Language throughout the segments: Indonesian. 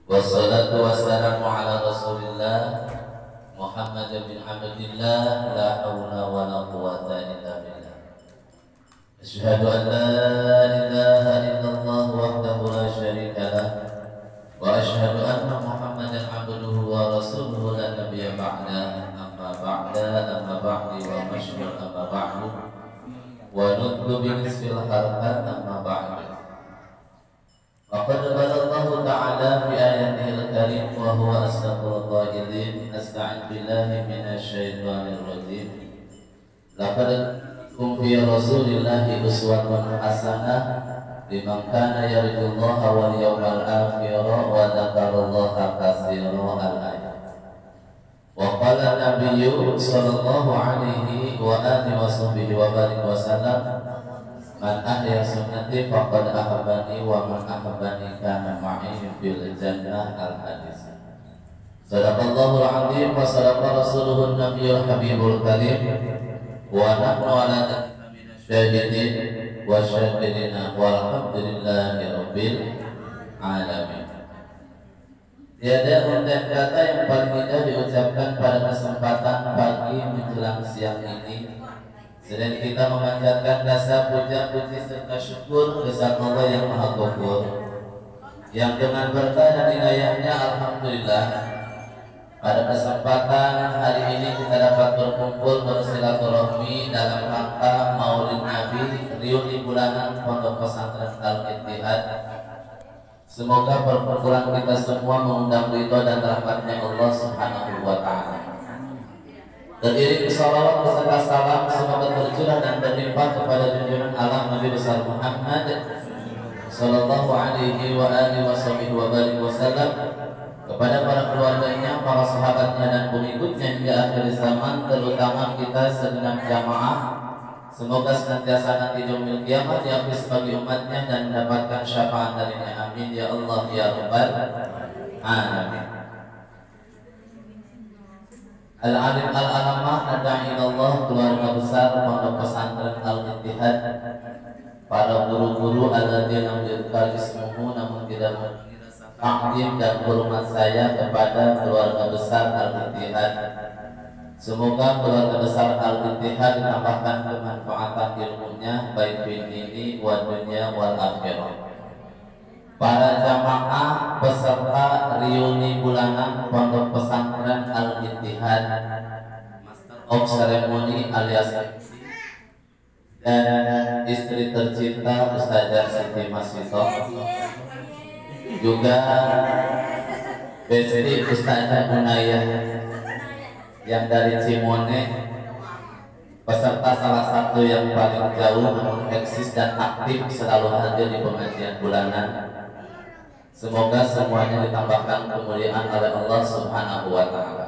Wassalatu wassalamu ala Rasulillah Muhammad bin Abdillah, la hawla wa la quwwata illa billah. Asyhadu an la ilaha illallah wahdahu la syarika lah, wa asyhadu anna Muhammadan abduhu wa rasuluhu la nabiyya ba'da. Amma ba'di wa masyhur amma ba'du wa nutlu bi nisfil harkat amma ba'du. Faqad qala Allah Ta'ala fi ayatihil karim wa huwa asdaqul qailin, asta'in billahi minasy syaithanir rajim. Laqad kum fi Rasulillahi uswatun hasanah liman kana yarjullaha wal yawmal akhir wa dzakarallaha katsiran. Al-ayat. Wa qala Nabiyyu sallallahu alaihi wa alihi washabbihi wa barik wasallam, man ahya sunnati faqad ahabbani wa man ahabbani kana ma'i fil jannah. Al-hadis. Sadaqallahul azim wa sadaqa rasuluhun nabiyyul habibul karim wa nahnu ala dzalika minasyahidin wa syakirina walhamdulillahi rabbil alamin. Tiada undan kata yang paling indah diucapkan pada kesempatan pagi menjelang siang ini selain kita memanjatkan rasa puja-puji serta syukur kepada Allah yang Maha Ghafur, yang dengan berkah dan inayahnya alhamdulillah pada kesempatan hari ini kita dapat berkumpul bersilaturahmi dalam rangka Maulid Nabi reuni bulanan Pondok Pesantren Al-Ittihad. Semoga perkumpulan kita semua mengundang ridho dan rahmatnya Allah Subhanahu wa Ta'ala. Beriring salawat beserta salam semoga tercurah dan berlimpah kepada junjungan alam Nabi besar Muhammad sallallahu alaihi wa alihi wasallam, kepada para keluarganya, para sahabatnya dan pengikutnya hingga akhir zaman, terutama kita segenap jamaah. Semoga senantiasa nanti di yaumil kiamat diakui sebagai umatnya dan mendapatkan syafaat darinya. Amin ya Allah ya Rabbal alamin. Al-alim al-alamah nada'i Allah, keluarga besar Pondok Pesantren Al-Ittihad, para guru-guru alladzina yuzkar ismuhu namun tidak mengira takdim dan hormat saya kepada keluarga besar Al-Ittihad. Semoga keluarga besar Al-Ittihad ditambahkan kemanfaatan ilmunya baik dini wa dunya wal akhirah. Para jamaah peserta reuni bulanan Pondok Pesantren Al-Ittihad, Master of Ceremony alias MC, dan istri tercinta Ustazah Siti Masito, juga Besti Ustazah Unayah yang dari Cimone, peserta salah satu yang paling jauh eksis dan aktif selalu hadir di pengajian bulanan. Semoga semuanya ditambahkan kemuliaan oleh Allah Subhanahu wa Ta'ala.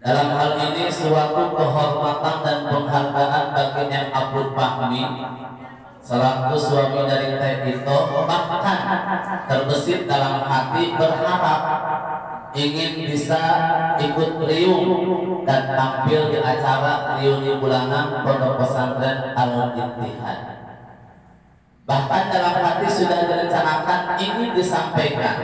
Dalam hal ini suatu kehormatan dan penghargaan bagi yang Abdul Fahmi selaku suami dari Teh Tito, bahkan terbesit dalam hati berharap ingin bisa ikut riuh dan tampil di acara reuni bulanan Pondok Pesantren Al-Ittihad. Bahkan dalam hati sudah direncanakan ingin disampaikan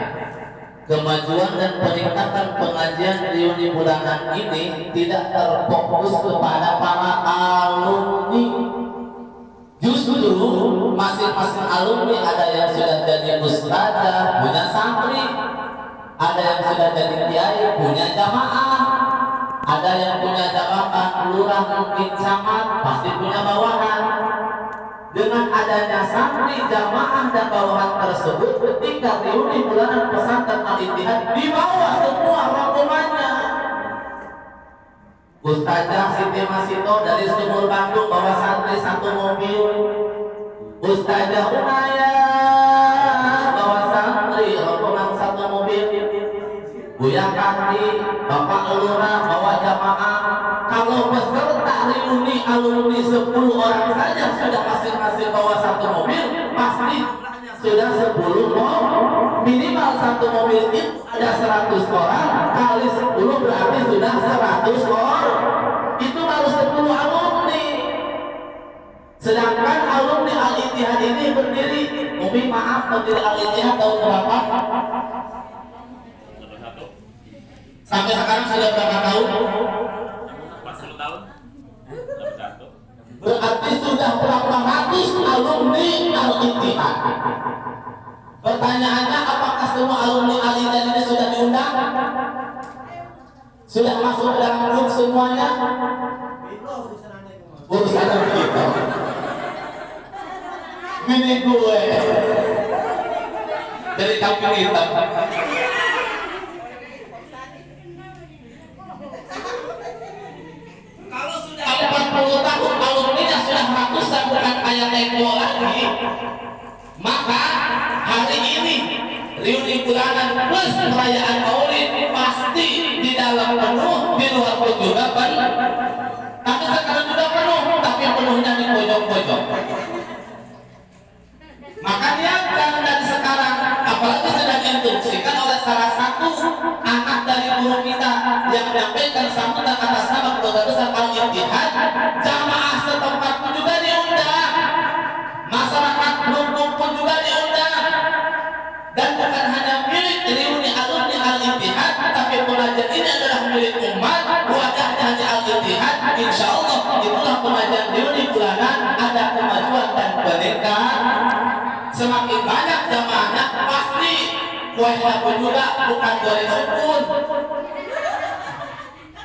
kemajuan dan peningkatan pengajian reuni bulanan ini tidak terfokus kepada para alumni. Justru masing-masing alumni ada yang sudah jadi ustazah, punya santri, ada yang sudah jadi kiai, punya jamaah, ada yang punya jabatan lurah mungkin camat, pasti punya bawahan. Dengan adanya santri, jamaah dan bawahan tersebut, ketika reuni bulanan pesantren Al-Ittihad dibawa semua rombongannya. Ustazah Siti Masito dari Sumur Bandung bawa santri satu mobil, Ustazah Unayah bawa santri rombongan satu mobil, Buya Kandi, Bapak Lurah bawa jamaah. Kalau peserta reuni alumni 10 orang saja sudah masing-masing bawa satu mobil, pasti sudah 10 minimal satu mobil itu ada 100 orang, kali 10 berarti sudah 100 orang. Itu baru 10 alumni. Sedangkan alumni Al-Ittihad ini berdiri, Umi maaf, berdiri Al-Ittihad tahun berapa? Sampai sekarang sudah berapa tahun? 40 tahun. Berarti sudah berapa ratus alumni Al-Ittihad? Pertanyaannya, apakah semua alumni Al-Ittihad ini sudah diundang? Sudah masuk ke dalam grup semuanya? Urusan begitu. Mini gue dari kampung hitam. Kalau sudah 40 tahun alumninya sudah ratusan, bukan kayak teko lagi, maka hari ini reuni bulanan plus perayaan Maulid pasti di dalam penuh, di luar pun juga penuh. Tapi sekarang juga penuh, tapi penuhnya di pojok-pojok. Makanya jangan dari sekarang, apalagi sudah diinstruksikan oleh salah satu anak dari guru kita yang menyampaikan sambutan atas nama Keluarga Besar Al-Ittihad, jamaah setempat pun juga diundang, masyarakat Lumbung pun juga diundang, dan bukan hanya milik reuni alumni Al-Ittihad, tapi pengajian ini adalah milik umat, wajahnya di Al-Ittihad. Insya Allah itulah pengajian reuni bulanan, ada kemajuan dan peningkatan. Semakin banyak jamaahnya pasti kuenya pun juga bukan dari sukun,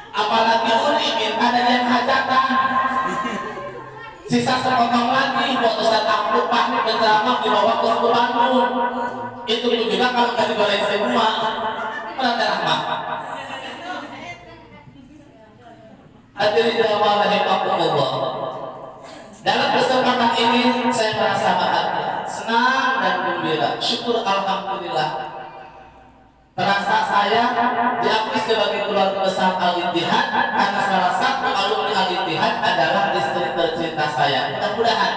apalagi unik ada yang hajatan sisa sepotong lagi buat Ustaz Abdul Fahmi berceramah dibawa ke Bandung. Itu pun juga kalau nggak digoreng semua berada rahmat. Hadirin jamaah rahimakumullah, dalam kesempatan ini saya merasa bahagia, senang dan gembira, syukur alhamdulillah. Terasa saya diakui sebagai keluarga besar Al-Ittihad karena salah satu alumni Al-Ittihad adalah istri tercinta saya. Mudah-mudahan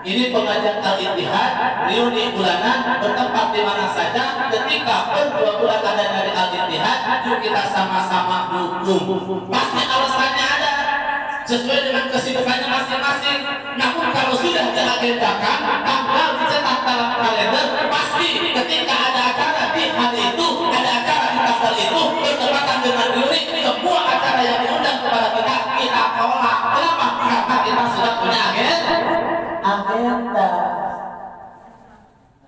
ini pengajian Al-Ittihad reuni bulanan bertempat di mana saja, ketika per 2 bulan ada dari Al-Ittihad, yuk kita sama-sama dukung. Pasti alasannya ada sesuai dengan kesibukannya masing-masing. Namun kalau sudah diagendakan, tanggal dicetak dalam kalender, pasti ketika ada acara di hari itu, ada acara di tanggal itu bertepatan dengan reuni, semua acara yang diundang kepada kita tolak. Kenapa? Karena kita sudah punya agenda.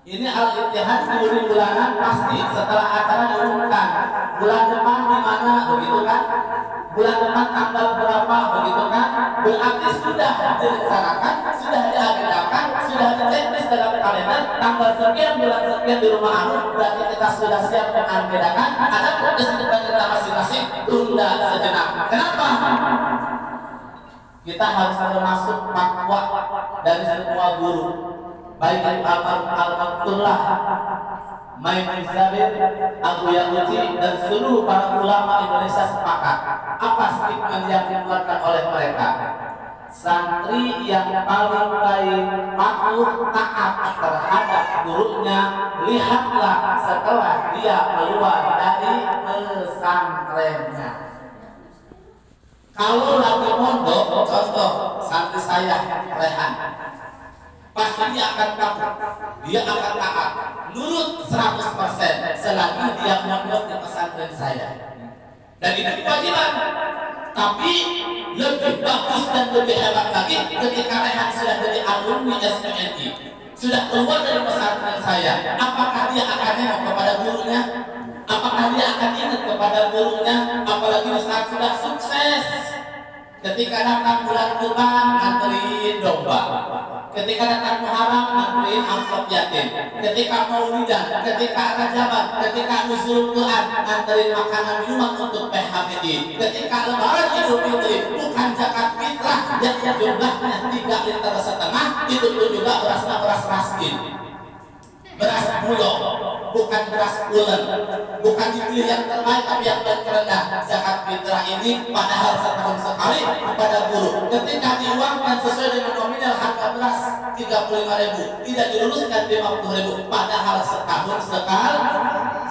Ini Al-Ittihad reuni bulanan pasti setelah acara diumumkan bulan depan di mana, begitu kan? Bulan depan tanggal berapa, begitu kan? Berarti sudah direncanakan, sudah diagendakan, sudah diceklis dalam kalender tanggal sekian bulan sekian di rumah Anu. Berarti kita sudah siap mengagendakan. Ada kesibukan kita masing-masing, tunda sejenak. Kenapa? Kita harus termasuk fatwa dari semua guru, baik Al-Maktullah, Maimun Zabir, Abu Yahuti, dan seluruh para ulama Indonesia sepakat. Apa statement yang dikeluarkan oleh mereka? Santri yang paling baik patuh taat terhadap gurunya, lihatlah setelah dia keluar dari pesantrennya. Kalau lagi mondok, contoh santri saya Rehan, pasti dia akan tahu, dia akan taat, nurut 100% selagi dia mondok di pesantren saya. Dan itu kewajiban. Tapi lebih bagus dan lebih hebat lagi ketika Rehan sudah jadi alumni SMNI, sudah keluar dari pesantren saya. Apakah dia akan nengok kepada gurunya? Apakah dia akan ingat kepada gurunya? Apalagi saat sudah sukses. Ketika datang bulan Kurban, nganterin domba. Ketika datang Muharram, nganterin amplop yatim. Ketika Maulidan, ketika Rajaban, ketika Nuzul Quran, nganterin makanan minuman untuk PHBI. Ketika Lebaran Idul Fitri, bukan zakat fitrah yang jumlahnya 3,5 liter, itu pun juga beras raskin, beras bulog, bukan beras pulen, bukan dipilih yang terbaik tapi yang paling terendah. Zakat fitrah ini padahal setahun sekali kepada guru. Ketika diuangkan sesuai dengan nominal harga beras 35.000, tidak diluluskan 50.000, padahal setahun sekali.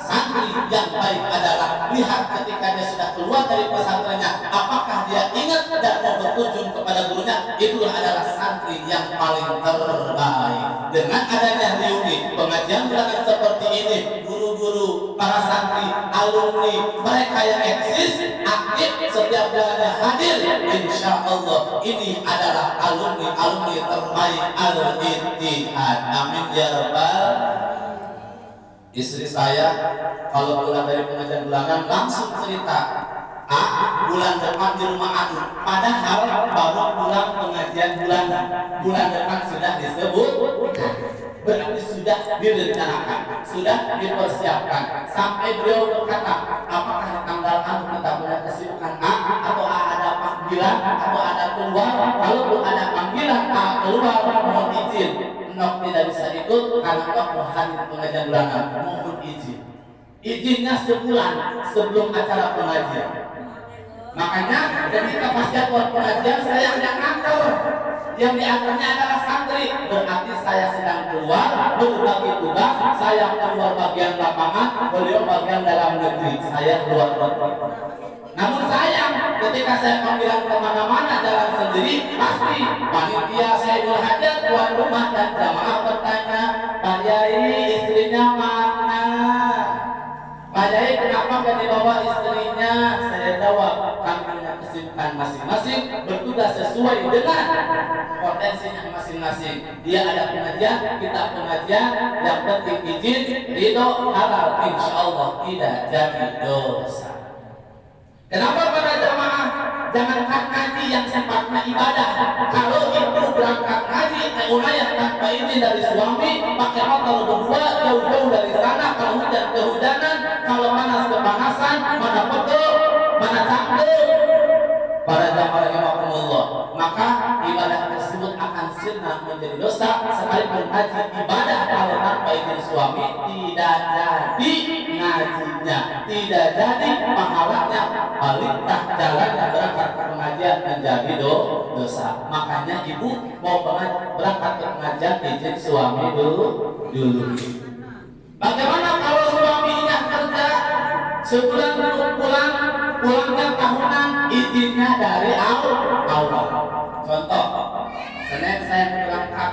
Santri yang baik adalah lihat ketika dia sudah keluar dari pesantrennya, apakah dia ingat dan mau berkunjung kepada gurunya. Itulah adalah santri yang paling terbaik. Dengan adanya reuni pengajian bulanan seperti ini, guru-guru, para santri alumni mereka yang eksis aktif setiap bulannya hadir. Insya Allah ini adalah alumni terbaik Al-Ittihad. Amin ya rabbal. Istri saya kalau pulang dari pengajian bulanan langsung cerita, bulan depan di rumah aku, padahal baru pulang pengajian bulanan. Bulan depan sudah disebut, berarti sudah direncanakan, sudah dipersiapkan. Sampai beliau berkata, apakah tanggal kita punya kesibukan atau ada panggilan atau ada keluar? Kalau belum ada panggilan keluar, mohon izin. Nok tidak bisa ikut karena Nok mau hadir pengajian bulanan, mohon izin. Izinnya sebulan sebelum acara pengajian. Makanya ketika pas jadwal pengajian saya yang ngantor, yang diantarnya adalah santri, berarti saya sedang keluar berbagi tugas. Saya keluar bagian lapangan, beliau bagian dalam negeri, saya keluar. Namun sayang, ketika saya panggilan kemana-mana jalan sendiri, pasti panitia saya berhajat tuan rumah dan jamaah bertanya, Pak Yai istrinya mana? Pak Yai kenapa gak dibawa istrinya? Saya jawab, kami punya kesibukan masing-masing, bertugas sesuai dengan potensinya masing-masing. Dia ada pengajian, kita pengajian, yang penting izin, ridho, halal, insya Allah tidak jadi dosa. Kenapa para jamaah jangankan ngaji yang sifatnya ibadah? Kalau itu berangkat ngaji, ulayah tanpa izin dari suami, pakai motor berdua jauh-jauh dari sana, kalau hujan kehujanan, kalau panas kepanasan, mana pekel, mana cangkul. Para jamaah rahimakumullah, maka ibadah tersebut akan sirna menjadi dosa. Sekalipun haji ibadah kalau tanpa izin suami tidak jadi ngajinya, tidak jadi pahalanya, balintah jalannya berangkat ke pengajian menjadi dosa. Makanya ibu mau berangkat ke pengajian izin suami dulu. Bagaimana kalau suaminya kerja sebulan pulang, pulangnya tahunan, izinnya dari Allah. Contoh, Senin saya berangkat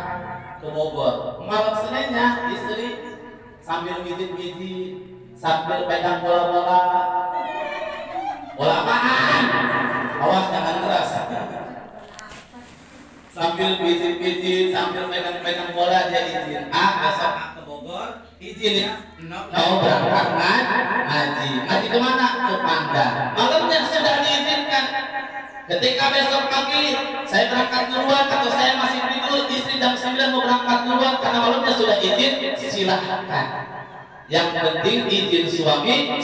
ke Bogor, malam Seninnya istri sambil mijit-mijit, sambil pegang bola-bola. Bola apaan? Awas jangan keras. Sambil mijit-mijit, sambil pegang-pegang bola dia izin. Besok ke Bogor, izin ya. Mau berangkat ngaji kemana? Ke Pandan. Malamnya sudah diizinkan. Ketika besok pagi saya berangkat duluan atau saya masih tidur, istri jam 9 mau berangkat duluan karena malamnya sudah izin, silahkan. Yang penting izin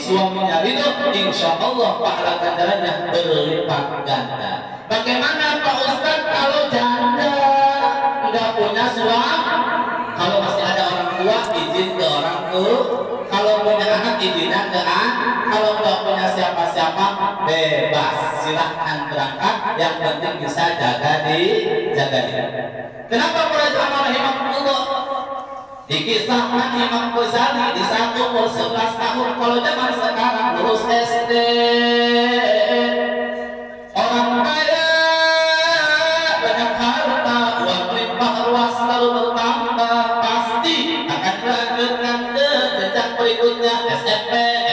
suaminya ridho, insya Allah pahala ganjarannya berlipat ganda. Bagaimana Pak Ustadz kalau janda nggak punya suami? Kalau masih ada orang tua, izin ke orang tua. Kalau punya anak, izinnya ke anak. Kalau nggak punya siapa-siapa, bebas, silahkan berangkat. Yang penting bisa jaga diri. Kenapa para jamaah rahimakumullah? Dikisahkan Imam Ghazali di saat umur 11 tahun, kalau zaman sekarang lulus SD, orang kaya banyak harta, uang melimpah ruas lalu bertambah, pasti akan melanjutkan ke jenjang berikutnya, SMP,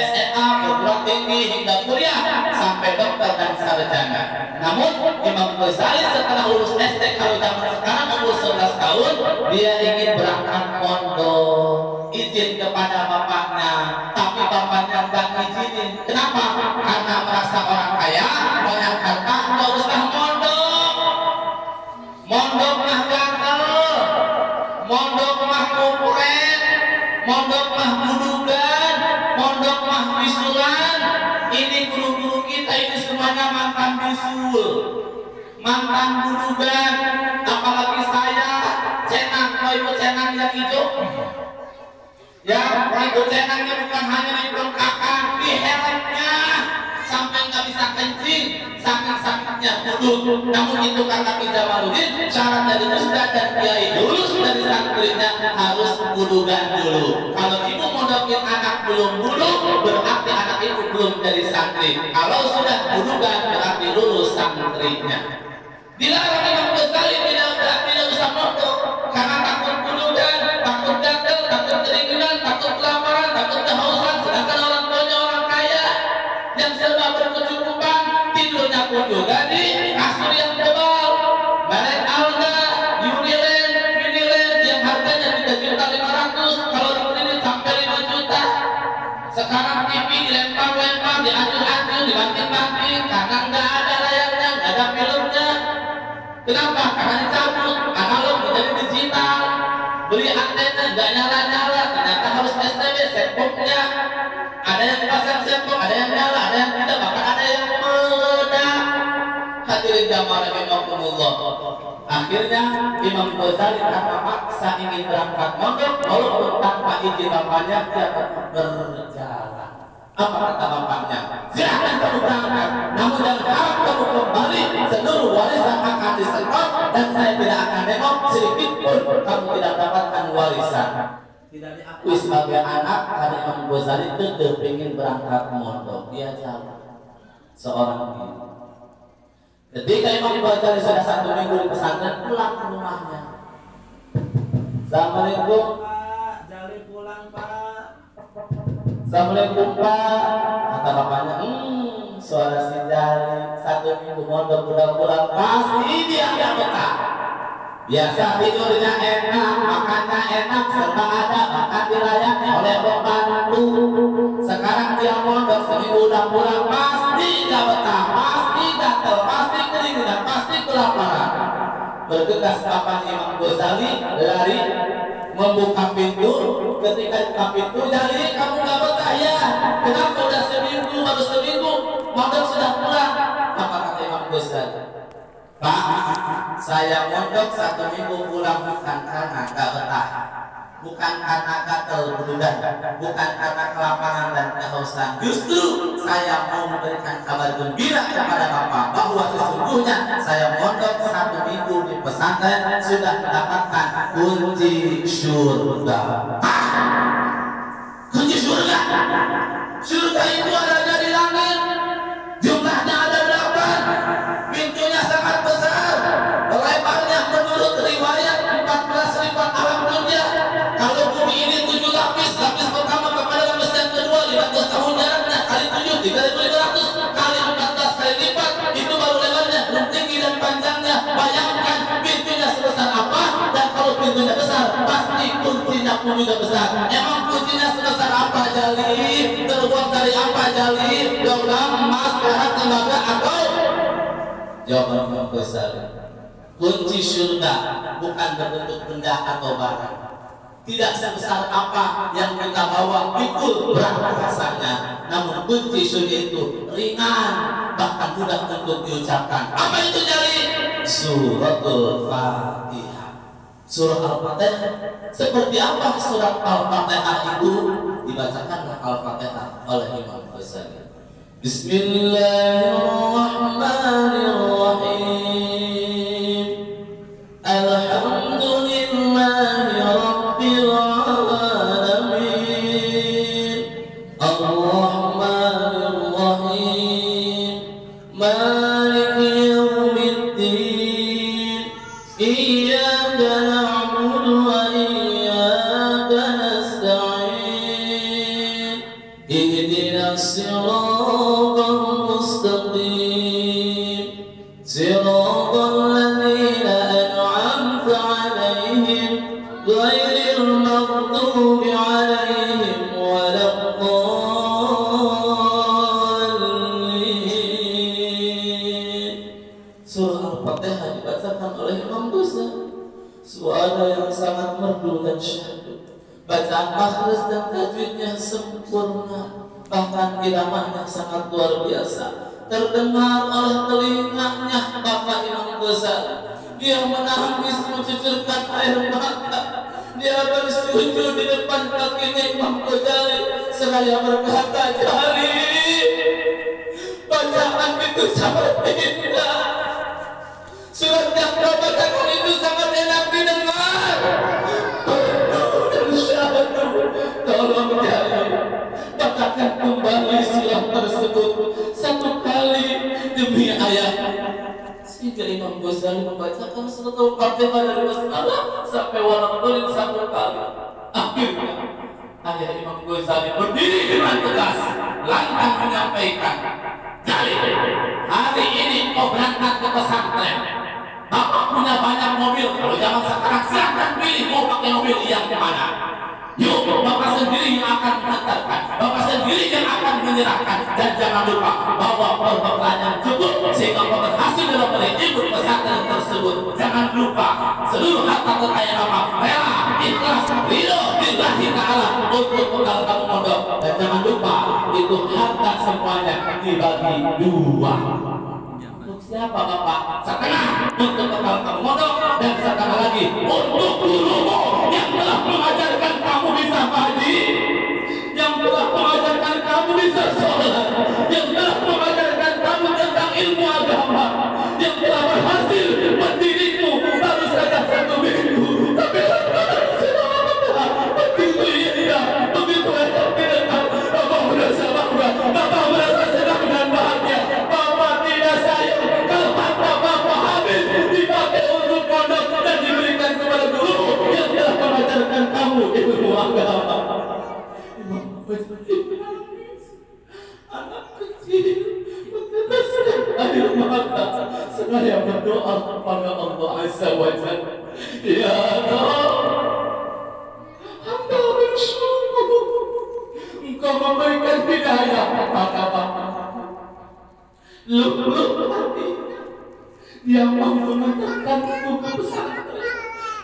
SMA, perguruan tinggi hingga kuliah sampai dokter dan sarjana. Namun Imam Ghazali setelah lulus SD, kalau zaman sekarang umur 11 tahun, dia ingin berangkat pondok, izin kepada bapaknya, tapi bapaknya nggak izinin. Kenapa? Karena merasa orang kaya, banyak harta, nggak usah mondok. Mondok mah gatel, mondok mah kumpret, mondok mah budugan, mondok mah bisulan. Ini guru-guru kita ini semuanya mantan bisul, mantan budugan. Apalagi saya cenang, mau ikut cenang yang hijau. Ya, ikut cenangnya bukan hanya di perengkakan, di helmnya sampai nggak bisa kencing, saking-sakitnya buduk. Namun itu kata Ki Jamaluddin, syarat dari ustaz dan kiai lulus dari santrinya harus budugan dulu. Kalau ibu mondokin anak belum buduk, berarti anak ibu belum jadi santri. Kalau sudah budugan, berarti lulus santrinya. Dilarang Imam Ghazali tidak usah mondok karena takut budugan, takut gatel, takut kedinginan, takut kelaparan, takut kehausan. Sedangkan orang tuanya orang kaya. juga di kasur yang tebal, merek Alga, Uniland, Miniland yang harganya 3.500.000, kalau ini sampai 5 juta. Sekarang TV dilempar-lempar, diacur-acur, dibanting-banting, karena nggak ada layarnya, nggak ada filmnya. Kenapa? Karena dicabut, analog menjadi digital. Beli antena nggak nyala-nyala, ternyata harus STB setboxnya. Ada yang pasang setbox, ada yang nyala, ada yang tidak, bahkan ada yang meledak. Hadirin jamaah rahimakumullah. Akhirnya Imam Ghazali karena maksa ingin berangkat mondok, walaupun tanpa izin bapaknya dia berjalan. Apa kata bapaknya? Silahkan kamu berangkat, namun jangan harap kamu kembali. Seluruh warisan akan disetor dan saya tidak akan nengok sedikit pun kamu tidak dapatkan warisan. Tidak diakui sebagai anak karena Imam Ghazali itu ingin berangkat mondok. Dia jalan seorang diri. Ketika Imam Ghazali sudah 1 minggu di pesantren, pulang ke rumahnya. Assalamualaikum Pak, Jali pulang Pak. Assalamualaikum Pak. Kata bapaknya, suara si Jali 1 minggu mondok udah pulang, pasti dia nggak betah. Biasa tidurnya enak, makannya enak, serta ada makan dilayani oleh pembantu. Sekarang dia mondok seminggu udah pulang, pasti nggak betah, pasti gatel, pasti kedinginan, pasti kelaparan. Bergegas kapan Imam Ghazali lari membuka pintu. Ketika buka pintu, Jali kamu nggak betah ya? Kenapa udah seminggu, baru seminggu mondok sudah pulang? Apa kata Imam Ghazali? Pak, saya mondok 1 minggu pulang bukan karena nggak betah, bukan karena gatel beludan, bukan karena kelaparan dan kehausan. Justru saya mau memberikan kabar gembira kepada Bapak bahwa sesungguhnya saya mondok 1 minggu di pesantren sudah mendapatkan kunci surga. Kunci surga? Surga itu ada di langit. Jumlahnya ada 8. Pintunya sangat besar. Lebarnya menurut riwayat 14 lipat alam dunia. Kalau bumi ini 7 lapis, lapis pertama kepada lapis yang kedua 15 tahun jaraknya kali 7, 3.500 kali 14 kali lipat. Itu baru lebarnya, belum tinggi dan panjangnya. Bayangkan pintunya sebesar apa, dan kalau pintunya besar, pasti kuncinya pun juga besar. Emang kuncinya sebesar apa Jali? Terbuat dari apa Jali? Logam, emas, perak, tembaga, atau? Jawaban Imam Ghazali, kunci surga bukan berbentuk benda atau barang. Tidak sebesar apa yang kita bawa, pikul berat rasanya. Namun kunci surga itu ringan, bahkan mudah untuk diucapkan. Apa itu Jali? Suratul Fatihah. Surah Al-Fatihah. Seperti apa surat Al-Fatihah itu? Dibacakanlah Al-Fatihah oleh Imam Ghazali. Bismillahirrahmanirrahim. Alhamdulillahi Rabbil alamin. Ar-Rahmanir-Rahim. Maliki yaumiddin. Iyyaka na'budu wa iyyaka nasta'in. Ihdinas siratal mustaqim. Siratal ladzina an'amta 'alaihim ghairil maghdubi 'alaihim waladdallin. Surah Al-Fatihah dibacakan oleh Imam Ghazali. Suara yang sangat merdu dan syahdu. Bacaan makhraj dan tajwidnya sempurna, bahkan iramanya sangat luar biasa. Terdengar oleh telinganya Bapak Imam Ghazali. Dia menangis mencucurkan air mata. Dia bersujud di depan kakinya Imam Ghazali seraya berkata, Jali, bacaan itu sangat indah. Surat yang kau bacakan itu sangat enak didengar. Tolong Jali, bacakan kembali surat tersebut 1 kali demi ayat. Sehingga Imam Ghazali membacakan surat Al-Fatihah dari basmalah sampai waladdallin 1 kali. Akhirnya ayah Imam Ghazali berdiri dengan tegas, lantang menyampaikan, Jali, hari ini mau berangkat ke pesantren. Bapak punya banyak mobil. Kalau zaman sekarang silakan pilih mau pakai mobil yang mana. Yuk, Bapak sendiri yang akan mengantarkan, Bapak sendiri yang akan menyerahkan. Dan jangan lupa bahwa perbekalan yang cukup sehingga Bapak berhasil dalam mengikut pesantren tersebut. Jangan lupa seluruh harta kekayaan Bapak rela, ikhlas, ridho lillahi ta'ala untuk bekal kamu mondok. Dan jangan lupa itu harta semuanya dibagi dua. Untuk siapa Bapak? Setengah untuk bekal kamu mondok dan setengah lagi untuk gurumu yang telah mengajarkan kamu bisa haji, yang telah mengajarkan kamu bisa sholat, yang telah mengajarkan kamu tentang ilmu agama, yang telah berhasil mendidikmu baru saja 1 minggu, tapi begitu indah, begitu enak didengar. Bapak merasa bangga, Bapak merasa senang dan bahagia. Bapak tidak sayang kalau harta Bapak habis dipakai untuk pondok dan diberikan kepada guru yang telah mengajarkan kamu ilmu agama. Anak kecil berkesan air mata. Saya berdoa kepada Allah Azza wa Jalla, ya Allah, hamba bersyukur Engkau memberikan hidayah kepada Bapak. Luluh hatinya, dia mau mengantarkan buku pesantren,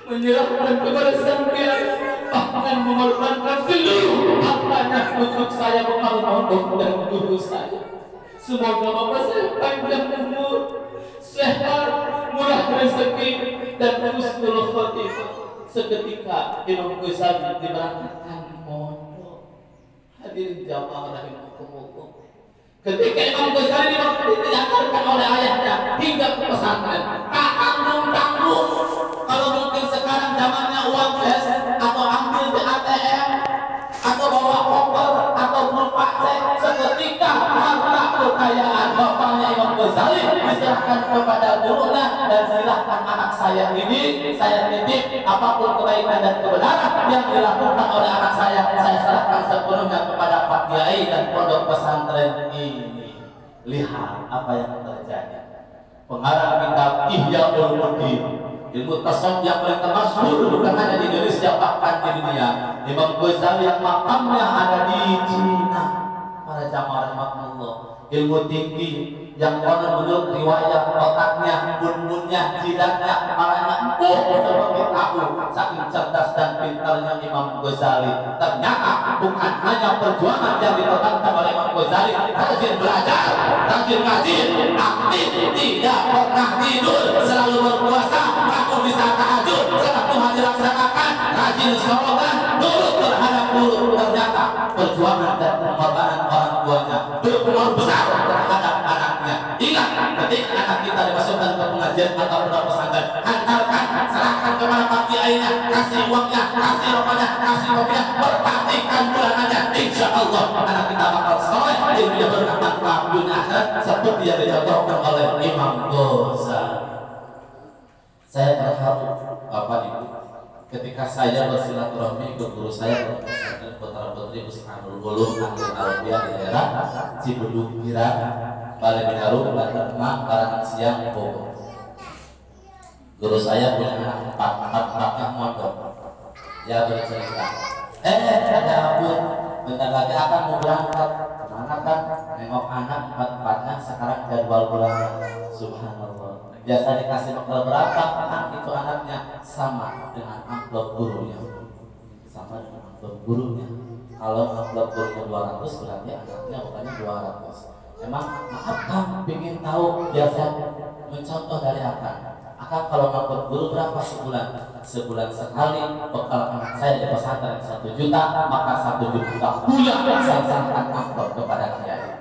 menyerahkan kepada sang kiai, bahkan mengorbankan seluruh hartanya untuk saya bekal pondok dan guru saya. Semoga Bapak saya panjang umur, sehat, murah rezeki, dan husnul khotimah. Seketika Imam Ghazali diberangkatkan pondok. Hadirin jamaah rahimakumullah. Ketika Imam Ghazali diantarkan oleh ayahnya hingga ke pesantren, tak tanggung-tanggung. Kalau mungkin sekarang zamannya uang cash atau ambil di ATM atau bawa koper atau berupa cek, seketika harta kekayaan bapaknya Imam Ghazali diserahkan kepada gurunya, dan silahkan anak saya ini, saya titip apapun kebaikan dan kebenaran yang dilakukan oleh anak saya serahkan sepenuhnya kepada Pak Kiai dan pondok pesantren ini. Lihat apa yang terjadi. Pengarang kitab Ihya Ulumuddin, ilmu tasawuf yang paling termasyhur bukan hanya di Indonesia bahkan di dunia, Imam Ghazali yang makamnya ada di Cina. Para jamaah rahmatullah, ilmu tinggi yang konon menurut riwayat otaknya, bunbunnya, jidatnya, kepalanya seperti tahu, saking cerdas dan pintarnya Imam Ghazali. Ternyata bukan hanya perjuangan yang dipertahankan oleh Imam Ghazali, rajin belajar, rajin ngaji, aktif, tidak pernah tidur, selalu berpuasa, bangun di saat tahajud, salat Tuhan dilaksanakan, rajin sholat, nurut terhadap guru. Ternyata perjuangan dan pengorbanan orang tuanya berpengaruh besar terhadap anaknya. Ingat, ketika anak kita dimasukkan ke pengajian atau pondok pesantren, hantarkan, serahkan kepada Pak Kiainya, kasih uangnya, kasih rokoknya, kasih kopinya, perhatikan bulanannya. Insya Allah anak kita bakal soleh, ilmunya bermanfaat dunia akhirat seperti yang dicontohkan oleh Imam Ghazali. Saya berharap Bapak Ibu, ketika saya bersilaturahmi ke guru saya ke pesantren Putra Putri Husnul Ulum Anur Arabiah di daerah Cibuduk Kira, Balai Binaru, Banten, Karangan Siang, Bogor. Guru saya punya anak empat-empatnya mondok. Dia bercerita, ada ampun, bentar lagi akan mau berangkat. Kemana kan? Nengok anak empat-empatnya, sekarang jadwal bulan. Subhanallah. Biasa dikasih bekal berapa? Itu anaknya sama dengan amplop gurunya. Sama dengan amplop gurunya. Kalau amplop gurunya 200, berarti anaknya bukannya 200. Emang maaf Kang, ingin tahu biasa mencontoh dari Akang. Akang kalau amplop guru berapa sebulan? Sebulan sekali bekal anak saya di pesantren 1 juta, maka 1 juta bulan saya serahkan amplop kepada Kiai.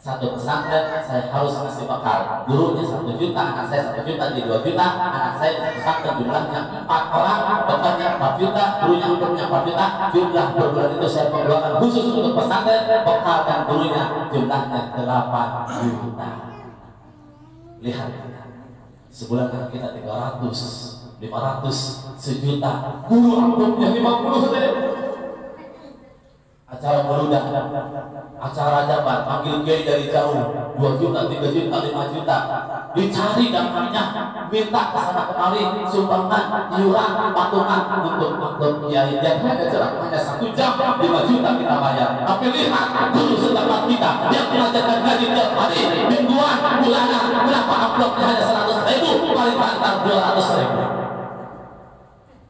1 pesantren saya harus ngasih bekal, gurunya 1 juta, anak saya 1 juta, jadi 2 juta, anak saya di pesantren jumlahnya 4 orang, bekalnya 4 juta, gurunya untuknya 4 juta, jumlah per bulan itu saya pengeluaran khusus untuk pesantren, bekal dan gurunya jumlahnya 8 juta. Lihat, sebulan kan kita 300, 500, 1 juta, guru amplopnya 50 ribu. acara berudah, acara jabat, panggil kiai dari jauh, 2 juta, 3 juta, 5 juta, dicari dampaknya, minta kesana kemari, sumbangan, iuran, patungan untuk kiai. Yang hanya ceramahnya 1 jam, 5 juta kita bayar. Tapi lihat guru setempat kita yang mengajarkan ngaji tiap hari, mingguan, bulanan, berapa amplopnya hanya 100.000, paling bantar 200.000.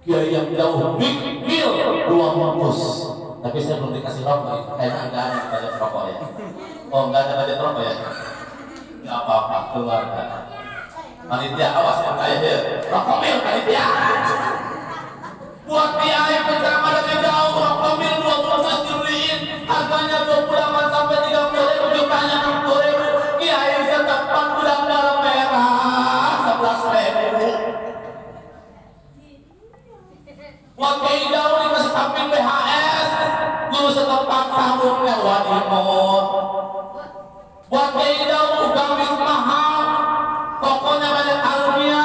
Kiai yang jauh, mikir 2 bungkus. Tapi saya belum dikasih rokok, kayaknya enggak ada budget rokok ya. Oh, enggak ada budget rokok ya? Enggak apa-apa, keluarga. Panitia, awas ya, kayak rokok mil, panitia. Buat kiai penceramah dari jauh, rokok mil 20 dibeliin, harganya 28 sampai 30.000, jumlahnya 60.000. Kiai setempat udah dalam merah 11.000. Buat kiai jauh dikasih samping BHS, guru setempat sabunnya wadimot. Buat kiai jauh gamis mahal, tokonya banyak alumnia.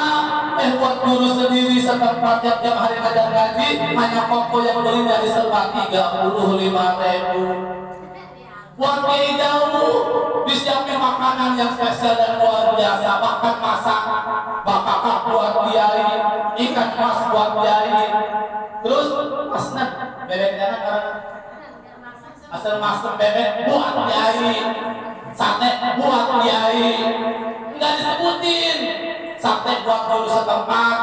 Buat guru sendiri setempat tiap hari ngajar ngaji, hanya koko yang beli dari serba 35.000. Buat kiai jauh disiapin makanan yang spesial dan luar biasa, bahkan masak bakakak buat kiai, ikan mas buat kiai. Terus asnah bebeknya karena asal masuk bebek buat kiai, sate buat kiai, nggak disebutin. Sate buat guru setempat,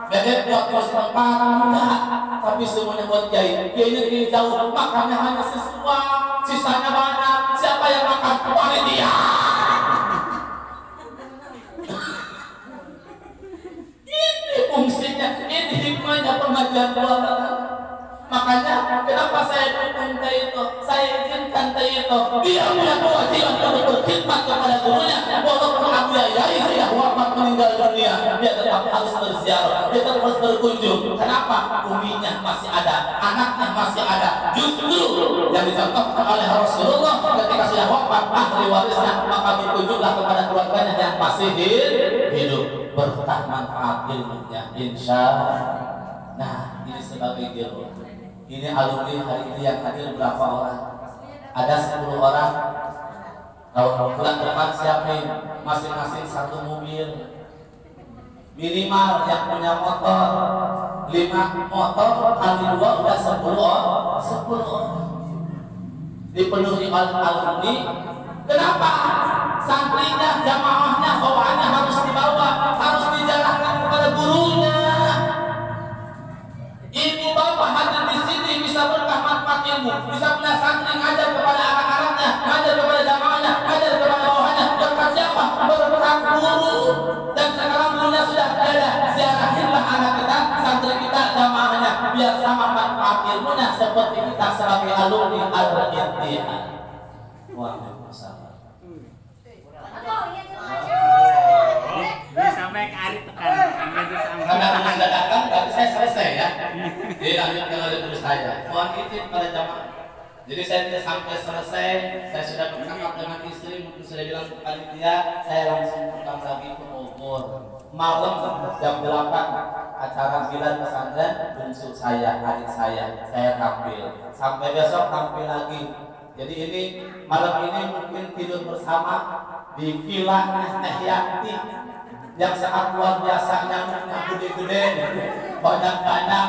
bebek buat guru setempat, enggak. Tapi semuanya buat kiai. Kiainya kiai jauh, makannya hanya sesuap, sisanya banyak. Siapa yang makan? Panitia. Ini fungsinya, ini hikmahnya pengajian keluarga. Makanya kenapa saya dukung itu, saya izinkan itu. Dia punya kewajiban untuk berkhidmat kepada gurunya. Walaupun Abu Yahya saya wafat meninggal dunia, dia tetap harus berziarah, dia tetap harus berkunjung. Kenapa? Uminya masih ada, anaknya masih ada. Justru yang dicontohkan oleh Rasulullah ketika sudah wafat, ahli warisnya, maka berkunjunglah kepada keluarganya yang masih hidup. Berkah manfaat ilmunya, insya Allah. Nah, ini sebagai guru. Ini alumni hari ini yang hadir berapa orang? Ada 10 orang. Kalau bulan depan siapin masing-masing 1 mobil. Minimal yang punya motor 5 motor kali 2 udah 10 orang. Dipenuhi oleh alumni. Kenapa? Santrinya, jamaahnya, bawaannya harus dibawa, harus dijalankan kepada gurunya. Ibu bapak hadir di sini bisa berkah manfaat ilmu, bisa punya santri ngajar kepada anak-anaknya, ngajar kepada jamaahnya, ngajar kepada bawahannya. Berkat siapa? Berkat guru. Dan sekarang gurunya sudah ada. Ziarahinlah anak kita, santri kita, jamaahnya, biar sama manfaat ilmunya seperti kita sebagai alumni al-Ittihad. Waalaikumsalam. Sampai ke Ari tekan. Karena Anda datang, tapi saya selesai ya. Jadi lanjutkan oleh guru saya. Mohon izin pada jamaah. Jadi saya tidak sampai selesai. Saya sudah bercakap dengan istri, mungkin sudah bilang ke panitia, saya langsung pulang lagi ke Bogor. Malam jam 8 acara bilal pesantren, bungsu saya, adik saya tampil. Sampai besok tampil lagi. Jadi ini malam ini mungkin tidur bersama di villanya Teh Yanti yang sangat luar biasa, nyamuknya gede-gede, banyak-banyak,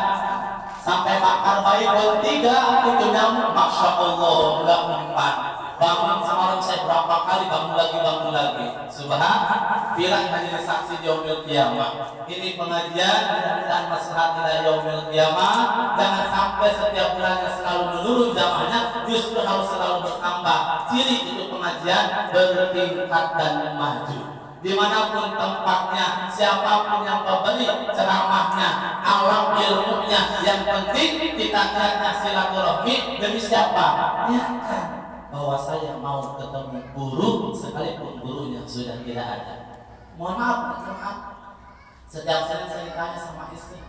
sampai bakar bayi bertiga itu nyamuk, masya Allah, nggak mempan. Bangun semalam saya berapa kali bangun lagi. Subhanallah, bilang hanya saksi yaumil qiyamah. Ini pengajian dan maslahat ila yaumil qiyamah. Jangan sampai setiap bulannya selalu menurun jamaahnya, justru harus selalu bertambah. Ciri itu pengajian bertingkat dan maju. Dimanapun tempatnya, siapapun yang memberi ceramahnya, alam ilmunya, yang penting kita niatnya silaturahmi demi siapa? Niatkan bahwa saya mau ketemu guru sekalipun gurunya sudah tidak ada. Mohon maaf. Setiap Senin saya ditanya sama istri,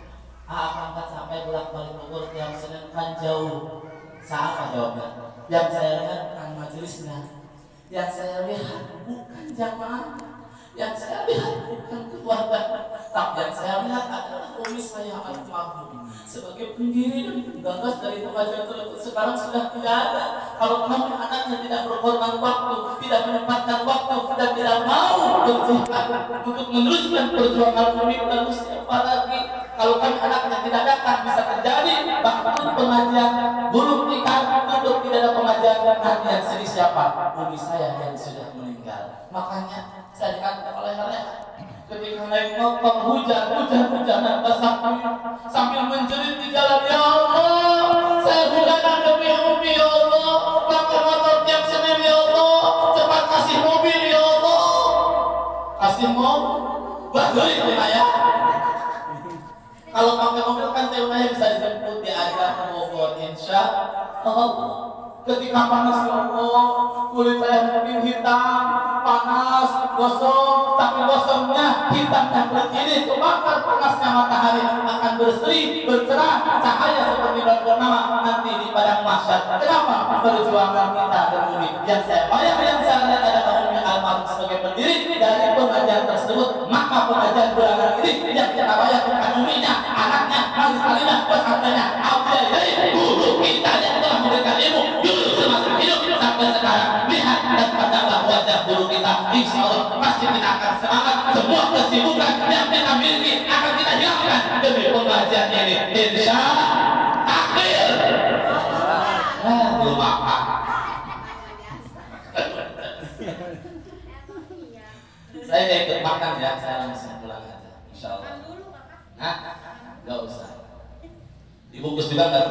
akan sampai bolak-balik Bogor tiap Senin kan jauh. Siapa jawabnya? Yang saya lihat bukan majelisnya, yang saya lihat bukan jamaah. Yang saya lihat bukan keluarga, tapi yang saya lihat adalah umi saya almarhum sebagai pendiri dan penggagas dari pengajian tersebut sekarang sudah tidak ada. Kalau kami anaknya tidak berkorban waktu, tidak menempatkan waktu, dan tidak mau berjihad untuk meneruskan perjuangan kami, lalu siapa lagi? Kalau kami anaknya tidak datang, bisa terjadi waktu pengajian burung ikan tutup, tidak ada pengajian, nanti yang sedih siapa? Umi saya yang sudah meninggal. Makanya saya diangkat oleh ketika naik motor hujan-hujanan basah sambil menjerit di jalan, ya Allah, saya hujanan demi umi, ya Allah, pakai motor tiap Senin, ya Allah, cepat kasih mobil, ya Allah, kasih mobil, berdiri ya. Kalau pakai mobil kan saya bisa dijemput diajak ke Bogor, insya Allah. Ketika panas, ya Allah, kulit saya mungkin hitam, panas, gosong, tapi gosongnya hitam dan kulit ini kebakar panasnya matahari akan berseri, bercerah, cahaya seperti bulan purnama nanti di padang mahsyar. Kenapa? Perjuangan kita demi yang saya lihat adalah umi almarhum sebagai pendiri dari pengajian tersebut. Maka pengajian bulanan ini yang kita bayar bukan uminya, anaknya, majikannya, pesantrennya, abdiyai, guru kita yang telah memberikan ilmu semasa hidup sampai sekarang. Lihat dan pandanglah wajah guru kita, insya Allah pasti kita akan semangat. Semua kesibukan yang kita miliki akan kita hilangkan demi pengajian ini, insya akhir. Belum apa. Saya gak ikut makan ya, saya langsung pulang aja, insya Allah. Nah, gak usah dibungkus juga kan?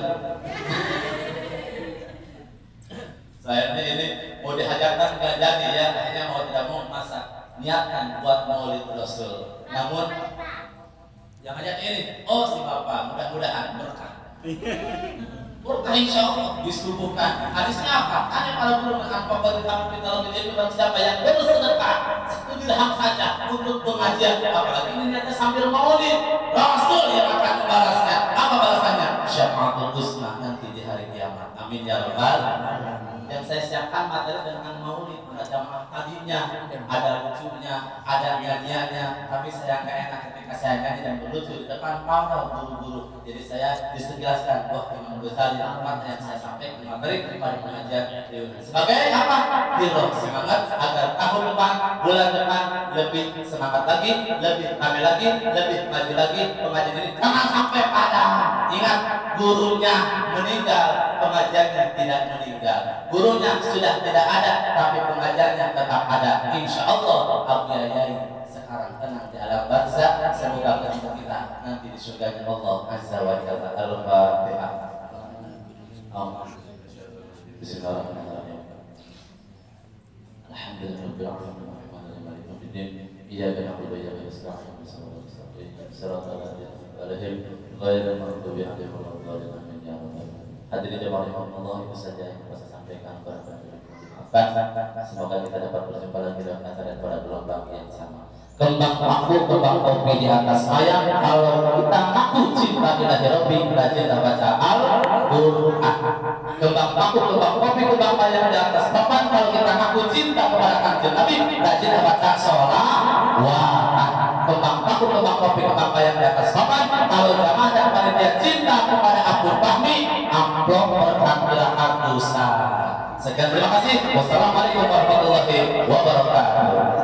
Saya ini mau dihajarkan nggak jadi ya, akhirnya mau tidak mau masak, niatkan buat maulid Rasul. Namun yang ajak ini, oh si bapak, mudah-mudahan berkah. Berkah insya Allah disubuhkan. Hadisnya apa? Hanya para guru dengan pokok kamu kita lebih dari orang siapa yang bersedekah 1 dirham saja untuk pengajian. Apalagi ini niatnya sambil maulid Rasul yang akan membalasnya. Apa balasannya? Syafaatul husna nanti di hari kiamat. Amin ya rabbal alamin. Yang saya siapkan materi dengan maulid, ada jamaah tadinya, ada lucunya, ada nyanyiannya, tapi saya nggak enak ketika saya nyanyi dan berlucu di depan para guru-guru. Jadi saya disegilaskan, wah Imam Ghazali rahmat yang saya sampaikan materi pada pengajian reuni. Sebagai apa? Hero semangat agar tahun depan, bulan depan lebih semangat lagi, lebih ramai lagi, lebih maju lagi pengajian ini. Jangan sampai padam. Ingat, gurunya meninggal, pengajiannya tidak meninggal. Gurunya sudah tidak ada, tapi pengajarnya tetap ada. Insya Allah, Abdiyai sekarang tenang di alam barzakh. Semoga ketemu kita nanti di surganya Allah Azza wa Jalla. Al-Fatihah. Bismillahirrahmanirrahim. Alhamdulillahirabbil alamin. Arrahmanirrahim. Maliki yaumiddin. Iyyaka na'budu wa iyyaka nasta'in. Shiratal ladzina an'amta 'alaihim ghairil maghdubi 'alaihim waladdallin. Amin ya rabbal alamin. Hadirin jemaah Allah, itu saja yang bisa saya sampaikan kepada kita. Semoga kita dapat berjumpa lagi dalam acara pada gelombang yang sama. Kembang aku, kembang kopi di atas ayam. Kalau kita ngaku cinta bila Rabbi, rajin baca Al-Qur'an. Kembang aku, kembang kopi, kembang ayam di atas papan. Kalau kita ngaku cinta kepada Kanjeng Nabi, rajin baca sholawat. Kembang aku, kembang kopi, kembang ayam di atas papan. Kalau jamaah dan panitia cinta kepada Abdul Fahmi, amplop pertanggalan dosa. Sekian, terima kasih. Wassalamualaikum warahmatullahi wabarakatuh.